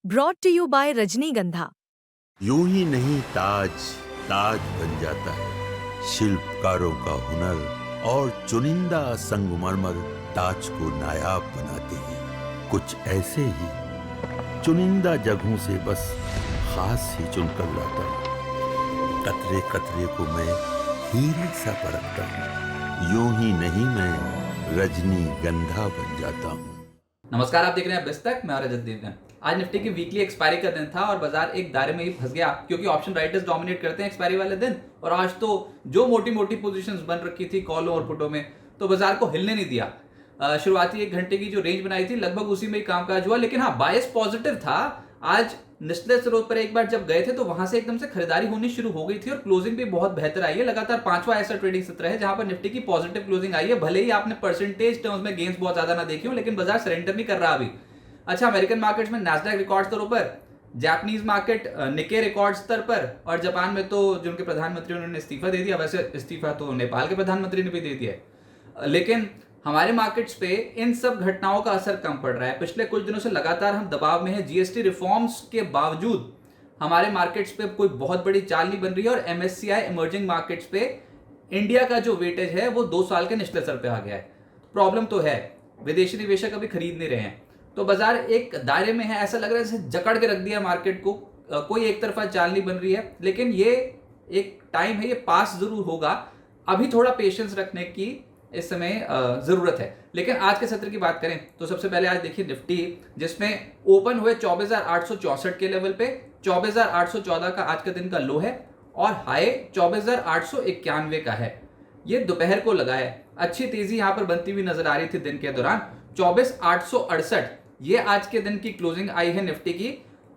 Brought to you bye रजनीगंधा। यूं ही नहीं ताज ताज बन जाता है। शिल्पकारों का हुनर और चुनिंदा संगमरमर ताज को नायाब बनाते हैं। कुछ ऐसे ही चुनिंदा जगहों से बस खास ही चुनकर लाता हूँ। कतरे कतरे को मैं हीरे सा परखता हूँ। यूं ही नहीं मैं रजनीगंधा बन जाता हूँ। नमस्कार, आप देख रहे हैं बिस्तक। मैं रजत देवगन। आज निफ्टी की वीकली एक्सपायरी का दिन था और बाजार एक दायरे में ही फंस गया क्योंकि ऑप्शन राइटर्स डोमिनेट करते हैं एक्सपायरी वाले दिन। और आज तो जो मोटी मोटी पोजीशंस बन रखी थी कॉलों और पुटों में, तो बाजार को हिलने नहीं दिया। शुरुआती 1 घंटे की जो रेंज बनाई थी लगभग उसी में ही कामकाज हुआ, लेकिन हाँ, बायस पॉजिटिव था। आज निचले स्रोत पर एक बार जब गए थे तो वहां से एकदम से खरीदारी होनी शुरू हो गई थी और क्लोजिंग भी बहुत बेहतर आई है। लगातार 5वां ऐसा ट्रेडिंग सत्र है जहां पर निफ्टी की पॉजिटिव क्लोजिंग आई है। भले ही आपने परसेंटेज टर्म्स में गेंस बहुत ज्यादा ना देखे हो, लेकिन बाजार सरेंडर नहीं कर रहा अभी। अच्छा, अमेरिकन मार्केट्स में नैस्डैक रिकॉर्ड स्तरों पर, जापानीज मार्केट निके रिकॉर्ड स्तर पर, और जापान में तो जिनके प्रधानमंत्री उन्होंने इस्तीफा दे दिया। वैसे इस्तीफा तो नेपाल के प्रधानमंत्री ने भी दे दिया, लेकिन हमारे मार्केट्स पे इन सब घटनाओं का असर कम पड़ रहा है। पिछले कुछ दिनों से लगातार हम दबाव में हैं। जीएसटी रिफॉर्म्स के बावजूद हमारे मार्केट्स पे कोई बहुत बड़ी चाल नहीं बन रही है और एमएससीआई इमर्जिंग मार्केट्स पे इंडिया का जो वेटेज है वो 2 साल के निचले स्तर पे आ गया है। प्रॉब्लम तो है, विदेशी निवेशक अभी खरीद नहीं रहे हैं, तो बाजार एक दायरे में है। ऐसा लग रहा है जैसे जकड़ के रख दिया मार्केट को। कोई एक तरफा चाल नहीं बन रही है, लेकिन ये एक टाइम है, ये पास जरूर होगा। अभी थोड़ा पेशेंस रखने की इस समय जरूरत है। लेकिन आज के सत्र की बात करें तो सबसे पहले आज देखिए निफ्टी, जिसमें ओपन हुए 24,864 के लेवल पे। 24,814 का आज का दिन का लो है और हाई 24,891 का है। ये दोपहर को लगा है। अच्छी तेजी यहां पर बनती हुई नजर आ रही थी दिन के दौरान। 24,868 ये आज के दिन की क्लोजिंग आई है निफ्टी की,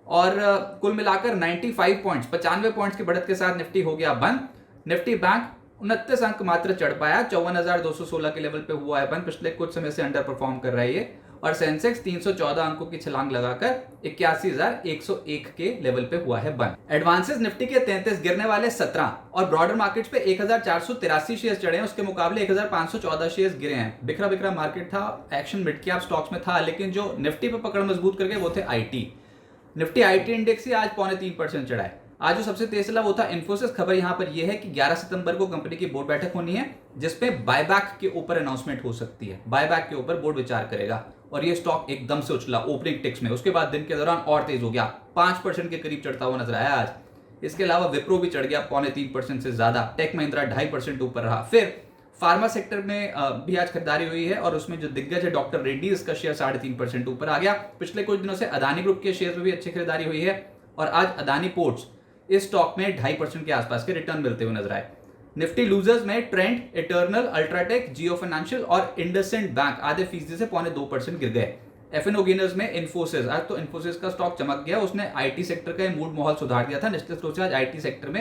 और कुल मिलाकर 95 पॉइंट्स 95 पॉइंट्स की बढ़त के साथ निफ्टी हो गया बंद। निफ्टी बैंक 29 अंक मात्र चढ़ पाया, 54,216 के लेवल पे हुआ है बंद। पिछले कुछ समय से अंडर परफॉर्म कर रहा है ये। और सेंसेक्स 314 अंकों की छलांग लगाकर 81,101 के लेवल पे हुआ है बंद। एडवांसेस निफ्टी के 33, गिरने वाले 17, और ब्रॉडर मार्केट्स पे 1,483 शेयर चढ़े हैं, उसके मुकाबले 1,514 शेयर गिरे हैं। बिखरा बिखरा मार्केट था, एक्शन मिड कैप स्टॉक्स में था, लेकिन जो निफ्टी पे पकड़ मजबूत करके वो थे आईटी। निफ्टी आईटी इंडेक्स ही आज 0.3% चढ़ा है। आज जो सबसे तेज चला वो था इन्फोसिस। खबर यहां पर यह है कि 11 सितंबर को कंपनी की बोर्ड बैठक होनी है, जिसमें बायबैक के ऊपर अनाउंसमेंट हो सकती है। बायबैक के ऊपर बोर्ड विचार करेगा, और ये स्टॉक एकदम से उछला ओपनिंग टिक्स में। उसके बाद दिन के दौरान और तेज हो गया, 5% के करीब चढ़ता हुआ नजर आया आज। इसके अलावा विप्रो भी चढ़ गया 0.3% से ज्यादा। टेक महिंद्रा 2.5% ऊपर रहा। फिर फार्मा सेक्टर में भी आज खरीदारी हुई है, और उसमें जो दिग्गज है डॉक्टर रेड्डी, इसका शेयर 3.5% ऊपर आ गया। पिछले कुछ दिनों से अदानी ग्रुप के शेयर में भी अच्छी खरीदारी हुई है, और आज अदानी पोर्ट्स, इस स्टॉक में 2.5% के आसपास के रिटर्न मिलते हुए नजर आए। निफ्टी लूजर्स में ट्रेंड, इटर्नल, अल्ट्राटेक, जियो फाइनेंशियल और इंडसइंड बैंक आधे फीसदी से 0.2% गिर गए। एफएनओ गेनर्स में इन्फोसिस, आज तो इन्फोसिस का स्टॉक चमक गया। उसने आईटी सेक्टर का मूड माहौल सुधार दिया था। निचले स्रोत से आज आईटी सेक्टर में,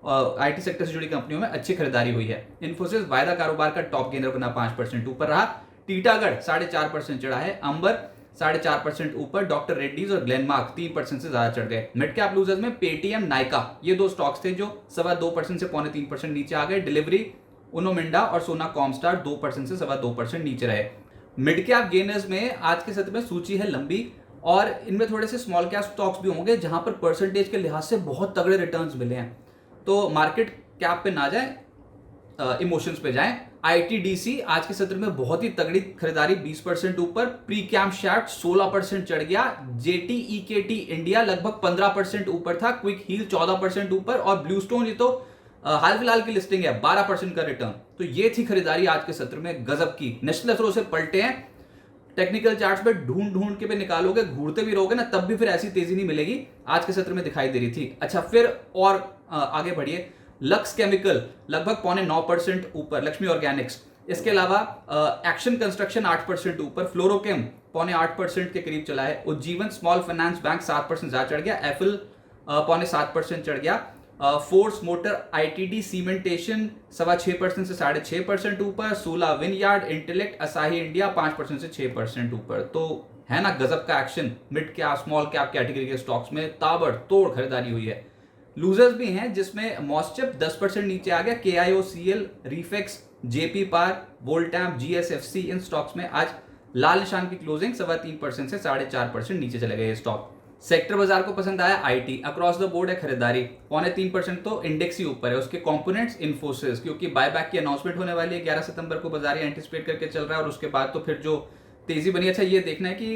आईटी सेक्टर से जुड़ी कंपनियों में अच्छी खरीदारी हुई है। इन्फोसिस वायदा कारोबार का टॉप गेनर बना, 5% ऊपर रहा। टीटागढ़ 4.5% चढ़ा है। अंबर 4.5% ऊपर। डॉक्टर रेड्डीज और ग्लेनमार्क 3% से ज्यादा चढ़ गए। मिड कैप लूजर्स में पेटीएम, नाइका, ये 2 स्टॉक्स थे जो 2.25% से 0.3% नीचे आ गए। डिलीवरी, उनो मिंडा और सोना कॉमस्टार 2% से 2.25% नीचे रहे। मिड कैप गेनर्स में आज के सत्र में सूची है लंबी, और इनमें थोड़े से स्मॉल कैप स्टॉक्स भी होंगे जहां पर परसेंटेज के लिहाज से बहुत तगड़े रिटर्न्स मिले हैं। तो मार्केट कैप पे ना जाए, इमोशंस पे जाएं। आईटीडीसी आज के सत्र में बहुत ही तगड़ी खरीदारी, 20% ऊपर। प्री कैम शार्ट 16% चढ़ गया। जेटीईकेटी इंडिया लगभग 15% ऊपर था। क्विक हील 14% ऊपर, और ब्लूस्टोन, ये तो हाल फिलहाल की लिस्टिंग है, 12% का रिटर्न। तो ये थी खरीदारी आज के सत्र में, गजब की। निचले स्रोत से पलटे हैं। टेक्निकल चार्ट्स पे ढूंढ ढूंढ के भी निकालोगे, घूरते भी रहोगे ना, तब भी फिर ऐसी तेजी नहीं मिलेगी। आज के सत्र में दिखाई दे रही थी। अच्छा, फिर और आगे बढ़िए। लक्स केमिकल लगभग 0.9% ऊपर। लक्ष्मी ऑर्गेनिक्स, इसके अलावा एक्शन कंस्ट्रक्शन 8% ऊपर। फ्लोरोकेम 0.8% के करीब चला है। उज्जीवन स्मॉल फाइनेंस बैंक 7% ज्यादा चढ़ गया। एफिल 0.7% चढ़ गया। फोर्स मोटर आईटीडी सीमेंटेशन 6.25% से 6.5% ऊपर। सोला विनयार्ड, इंटेलेक्ट, असाही इंडिया 5% से 6% ऊपर। तो है ना गजब का action. Mid cap, small cap category के स्टॉक्स में ताबड़तोड़ खरीदारी हुई है। लूजर्स भी हैं, जिसमें मॉस्चिप 10% नीचे आ गया। केआईओसीएल, रिफेक्स, जेपी पार, वोल्टैम, जीएसएफसी, इन स्टॉक्स में आज लाल निशान की क्लोजिंग 3.25% से 4.5% नीचे चले गए स्टॉक। सेक्टर बाजार को पसंद आया आईटी, अक्रॉस द बोर्ड है खरीदारी, 0.3% तो इंडेक्स ही ऊपर है। उसके कंपोनेंट्स इन्फोसिस, क्योंकि बायबैक की अनाउंसमेंट होने वाली है 11 सितंबर को, बाजार एंटिसिपेट करके चल रहा है और उसके बाद तो फिर जो तेजी बनी। अच्छा ये देखना है कि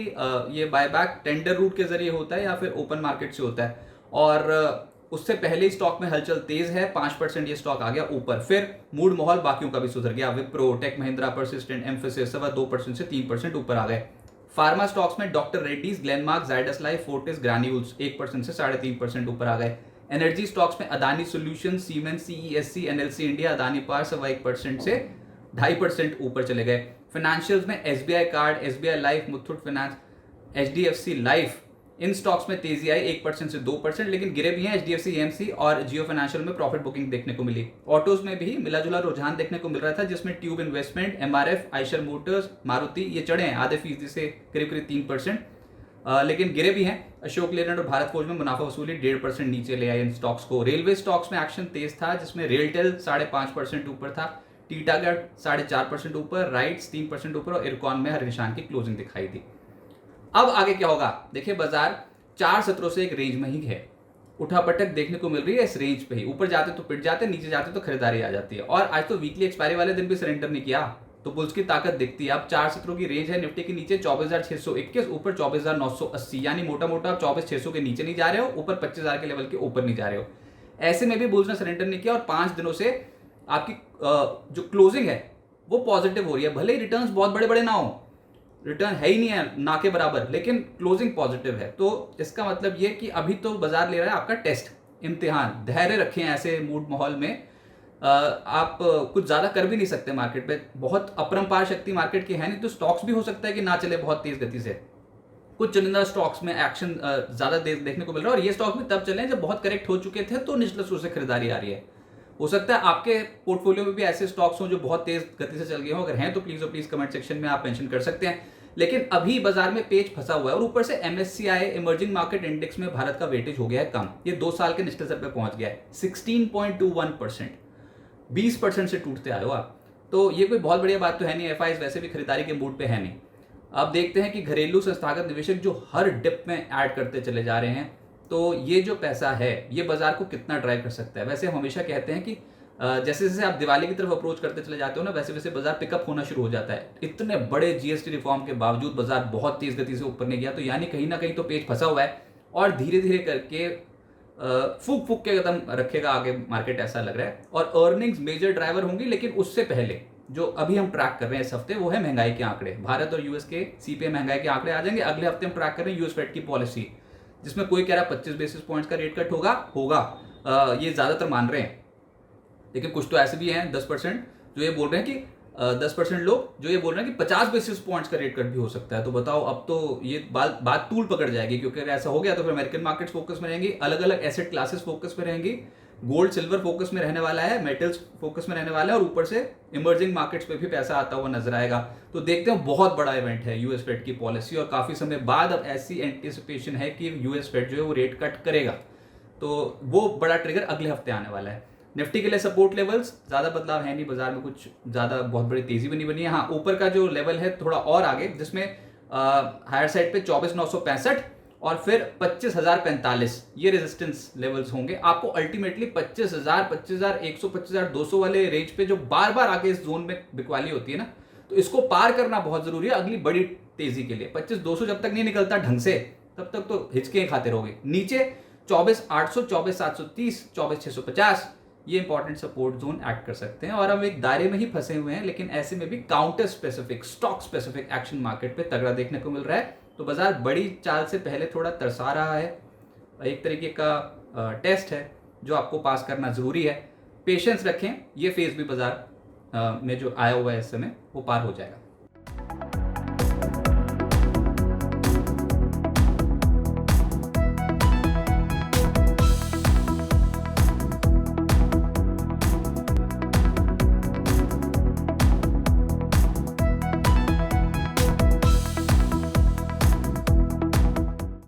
ये बायबैक टेंडर रूट के जरिए होता है या फिर ओपन मार्केट से होता है। और उससे पहले ही स्टॉक में हलचल तेज है, 5% ये स्टॉक आ गया ऊपर। फिर मूड माहौल बाकियों का भी सुधर गया, विप्रो, टेक महिंद्रा, परसिस्टेंट, एम्फेसिस 2% से 3% ऊपर आ गए। फार्मा स्टॉक्स में डॉक्टर रेड्डीज, ग्लेनमार्क, जायडस लाइफ, फोर्टिस, ग्रैन्यूल्स 1% से 3.5% ऊपर आ गए। एनर्जी स्टॉक्स में Adani solution, Siemens, CESC, NLC India, Adani power 1% से 2.5% ऊपर चले गए। फाइनेंशियल्स में SBI card, SBI life, Muthoot finance, HDFC life, इन स्टॉक्स में तेजी आई 1% से 2%, लेकिन गिरे भी हैं। एचडीएफसी एएमसी और जियो फाइनेंशियल में प्रॉफिट बुकिंग देखने को मिली। ऑटोज में भी मिला जुला रुझान देखने को मिल रहा था, जिसमें tube investment, MRF, Eicher Motors, Maruti ये चढ़े हैं आधे फीसदी से करीब 3%, लेकिन गिरे भी हैं। अशोक लेलैंड और भारत फौज में मुनाफा वसूली 1.5% नीचे ले आए इन स्टॉक्स को। रेलवे स्टॉक्स में एक्शन तेज था, जिसमें रेलटेल 5.5% ऊपर था, टीटागढ़ 4.5% ऊपर, राइट्स 3% ऊपर और इरकॉन में हर निशान की क्लोजिंग दिखाई दी। अब आगे क्या होगा देखिए, बाजार 4 सत्रों से एक रेंज में ही है, उठापटक देखने को मिल रही है इस रेंज पे ही। ऊपर जाते तो पिट जाते, नीचे जाते तो खरीदारी आ जाती है। और आज तो वीकली एक्सपायरी वाले दिन भी सरेंडर नहीं किया, तो बुल्स की ताकत दिखती है। अब 4 सत्रों की रेंज है, निफ्टी के नीचे 24,621, ऊपर 24,980, यानी मोटा मोटा 24,600 के नीचे नहीं जा रहे हो, ऊपर 25,000 के लेवल के ऊपर नहीं जा रहे हो। ऐसे में भी बुल्स ने सरेंडर नहीं किया और 5 दिनों से आपकी जो क्लोजिंग है वो पॉजिटिव हो रही है। भले ही रिटर्न्स बहुत बड़े बड़े ना हो, रिटर्न है ही नहीं है ना के बराबर, लेकिन क्लोजिंग पॉजिटिव है। तो इसका मतलब ये कि अभी तो बाजार ले रहा है आपका टेस्ट, इम्तिहान। धैर्य रखें ऐसे मूड माहौल में। आप कुछ ज्यादा कर भी नहीं सकते मार्केट पे, बहुत अपरंपार शक्ति मार्केट की है नहीं, तो स्टॉक्स भी हो सकता है कि ना चले बहुत तेज गति से। कुछ चुनिंदा स्टॉक्स में एक्शन ज्यादा देखने को मिल रहा है और ये स्टॉक भी तब चले जब बहुत करेक्ट हो चुके थे, तो निचले सुर से खरीदारी आ रही है। हो सकता है आपके पोर्टफोलियो में भी ऐसे स्टॉक्स हों जो बहुत तेज गति से चल गए हों। अगर हैं तो प्लीज कमेंट सेक्शन में आप मेंशन कर सकते हैं। लेकिन अभी बाजार में पेच फंसा हुआ है और ऊपर से एमएससीआई इमर्जिंग मार्केट इंडेक्स में भारत का वेटेज हो गया है कम। ये 2 साल के निचले स्तर पे पहुंच गया है 16.21%, 20% से टूटते आए हो आप। तो ये कोई बहुत बढ़िया बात तो है नहीं। एफआईज वैसे भी खरीदारी के मूड पे है नहीं। अब देखते हैं कि घरेलू संस्थागत निवेशक जो हर डिप में ऐड करते चले जा रहे हैं, तो ये जो पैसा है ये बाजार को कितना ड्राइव कर सकता है। वैसे हम हमेशा कहते हैं कि जैसे जैसे आप दिवाली की तरफ अप्रोच करते चले जाते हो ना, वैसे वैसे बाजार पिकअप होना शुरू हो जाता है। इतने बड़े जीएसटी रिफॉर्म के बावजूद बाजार बहुत तेज गति से ऊपर नहीं गया, तो यानी कहीं ना कहीं तो पेच फंसा हुआ है और धीरे धीरे करके फूक फूक के कदम रखेगा आगे मार्केट, ऐसा लग रहा है। और अर्निंग्स मेजर ड्राइवर होंगी, लेकिन उससे पहले जो अभी हम ट्रैक कर रहे हैं इस हफ्ते, वो है महंगाई के आंकड़े। भारत और यूएस के सीपीआई महंगाई के आंकड़े आ जाएंगे। अगले हफ्ते हम ट्रैक कर रहे हैं यूएस फेड की पॉलिसी, जिसमें कोई कह रहा है 25 बेसिस पॉइंट्स का रेट कट होगा, ये ज्यादातर मान रहे हैं। लेकिन कुछ तो ऐसे भी हैं 10% जो ये बोल रहे हैं कि 10% लोग जो ये बोल रहे हैं कि 50 बेसिस पॉइंट्स का रेट कट भी हो सकता है। तो बताओ, अब तो ये बात तूल पकड़ जाएगी, क्योंकि अगर ऐसा हो गया तो फिर अमेरिकन मार्केट्स फोकस में रहेंगी, अलग अलग एसेट क्लासेस फोकस में रहेंगी, गोल्ड सिल्वर फोकस में रहने वाला है, मेटल्स फोकस में रहने वाला है, और ऊपर से इमर्जिंग मार्केट्स पे भी पैसा आता हुआ नजर आएगा। तो देखते हैं, बहुत बड़ा इवेंट है यूएस फेड की पॉलिसी, और काफी समय बाद अब ऐसी एंटिसिपेशन है कि यूएस फेड जो है वो रेट कट करेगा। तो वो बड़ा ट्रिगर अगले हफ्ते आने वाला है। निफ्टी के लिए सपोर्ट लेवल्स ज्यादा बदलाव है नहीं, बाजार में कुछ ज्यादा बहुत बड़ी तेजी भी नहीं बनी है। हाँ, ऊपर का जो लेवल है थोड़ा और आगे, जिसमें हायर साइड पे 24,965 और फिर 25,045 ये रेजिस्टेंस लेवल्स होंगे। आपको अल्टीमेटली 25,000, 25,100, 25,200 वाले रेंज पे जो बार बार आके इस जोन में बिकवाली होती है ना, तो इसको पार करना बहुत जरूरी है अगली बड़ी तेजी के लिए। 25,200 जब तक नहीं निकलता ढंग से, तब तक तो हिचके खाते रहोगे। नीचे 24,800, 24,730, 24,650 ये इंपॉर्टेंट सपोर्ट जोन एक्ट कर सकते हैं। और हम एक दायरे में ही फंसे हुए हैं, लेकिन ऐसे में भी counter specific, stock specific action market पे तगड़ा देखने को मिल रहा है। तो बाजार बड़ी चाल से पहले थोड़ा तरसा रहा है, एक तरीके का टेस्ट है जो आपको पास करना जरूरी है। पेशेंस रखें, ये फेज भी बाजार में जो आया हुआ है इस समय वो पार हो जाएगा।